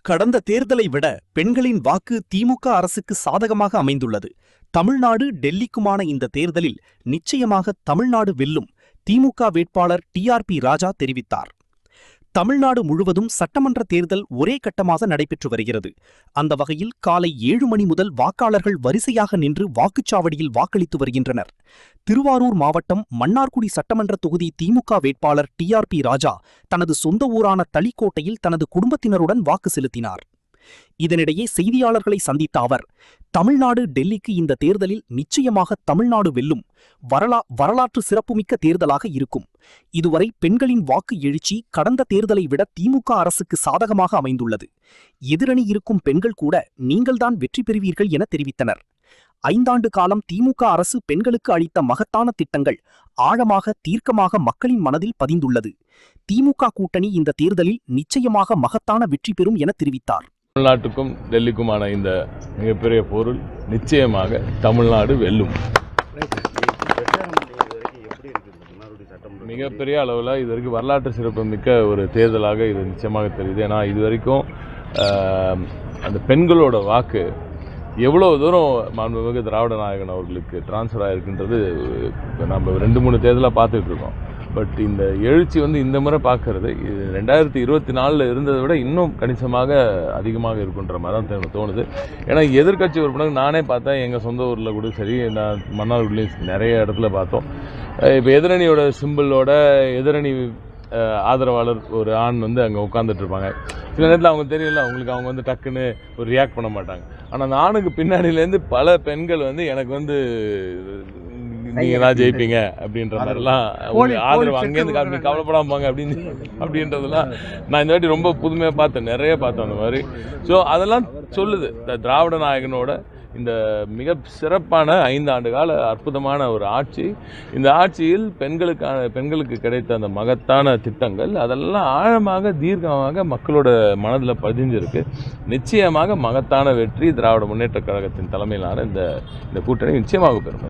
கடந்த தேர்தலை விட பெண்களின் வாக்கு திமுக அரசுக்கு சாதகமாக அமைந்துள்ளது. தமிழ்நாடு டெல்லிக்குமான இந்த தேர்தலில் நிச்சயமாக தமிழ்நாடு வெல்லும் திமுக வேட்பாளர் டிஆர்பி ராஜா தெரிவித்தார். தமிழ்நாடு முழுவதும் சட்டமன்ற தேர்தல் ஒரே கட்டமாக நடைபெற்று வருகிறது. அந்த வகையில் காலை 7 மணி முதல் வாக்காளர்கள் வரிசையாக நின்று வாக்குச்சாவடியில் வாக்களித்து வருகின்றனர். திருவாரூர் மாவட்டம் மன்னார்குடி சட்டமன்ற தொகுதி திமுக வேட்பாளர் டிஆர்பி ராஜா தனது சொந்த ஊரான தளிக்கோட்டையில் தனது குடும்பத்தினருடன் வாக்கு செலுத்தினார். இதனிடையே செய்தியாளர்களை சந்தித்த அவர், தமிழ்நாடு டெல்லிக்கு இந்த தேர்தலில் நிச்சயமாக தமிழ்நாடு வெல்லும், வரலாற்று சிறப்புமிக்க தேர்தலாக இருக்கும். இதுவரை பெண்களின் வாக்கு எழுச்சி கடந்த தேர்தலை விட திமுக அரசுக்கு சாதகமாக அமைந்துள்ளது. எதிரணி இருக்கும் பெண்கள் கூட நீங்கள்தான் வெற்றி பெறுவீர்கள் என தெரிவித்தனர். 5 ஆண்டு காலம் திமுக அரசு பெண்களுக்கு அளித்த மகத்தான திட்டங்கள் ஆழமாக தீர்க்கமாக மக்களின் மனதில் பதிந்துள்ளது. திமுக கூட்டணி இந்த தேர்தலில் நிச்சயமாக மகத்தான வெற்றி பெறும் என தெரிவித்தார். தமிழ்நாட்டுக்கும் டெல்லிக்குமான இந்த மிகப்பெரிய பொருள் நிச்சயமாக தமிழ்நாடு வெல்லும். மிகப்பெரிய அளவில் இது வரைக்கும் வரலாற்று சிறப்புமிக்க ஒரு தேர்தலாக இது நிச்சயமாக தெரியுது. ஏன்னா இது வரைக்கும் அந்த பெண்களோட வாக்கு எவ்வளோ தூரம் மாண்புமிகு திராவிட நாயகன் அவர்களுக்கு டிரான்ஸ்ஃபர் ஆகிருக்குன்றது நம்ம 2-3 தேர்தலாக பார்த்துட்டு இருக்கோம். பட் இந்த எழுச்சி இந்த முறை பார்க்கறது 2024 இருந்ததை விட இன்னும் கணிசமாக அதிகமாக இருக்குன்ற மாதிரி தான் தோணுது. ஏன்னா எதிர்கட்சி உறுப்பினர் நானே பார்த்தேன், எங்கள் சொந்த ஊரில் கூட சரி, நான் மன்னார்குடியிலையும் நிறைய இடத்துல பார்த்தோம். இப்போ எதிரணியோட சிம்பிளோட எதிரணி ஆதரவாளர் ஒரு ஆண் அங்கே உட்காந்துட்டு இருப்பாங்க. சில நேரத்தில் அவங்க தெரியல, அவங்க டக்குன்னு ஒரு ரியாக்ட் பண்ண மாட்டாங்க. ஆனால் அந்த ஆணுக்கு பின்னாடியிலேருந்து பல பெண்கள் எனக்கு நீங்கள் தான் ஜெயிப்பீங்க அப்படின்ற மாதிரிலாம் ஆதரவு அங்கேருந்து காப்பி கவலைப்படாமல் போங்க அப்படின்றதெல்லாம் நான் இந்த வாட்டி ரொம்ப புதுமையாக பார்த்தேன், நிறைய பார்த்தேன் அந்த மாதிரி. ஸோ அதெல்லாம் சொல்லுது திராவிட நாயகனோட இந்த மிக சிறப்பான 5 ஆண்டு கால அற்புதமான ஒரு ஆட்சி. இந்த ஆட்சியில் பெண்களுக்கு கிடைத்த அந்த மகத்தான திட்டங்கள் அதெல்லாம் ஆழமாக தீர்க்கமாக மக்களோட மனதில் பதிஞ்சிருக்கு. நிச்சயமாக மகத்தான வெற்றி திராவிட முன்னேற்ற கழகத்தின் தலைமையிலான இந்த கூட்டணி நிச்சயமாக பெறும்.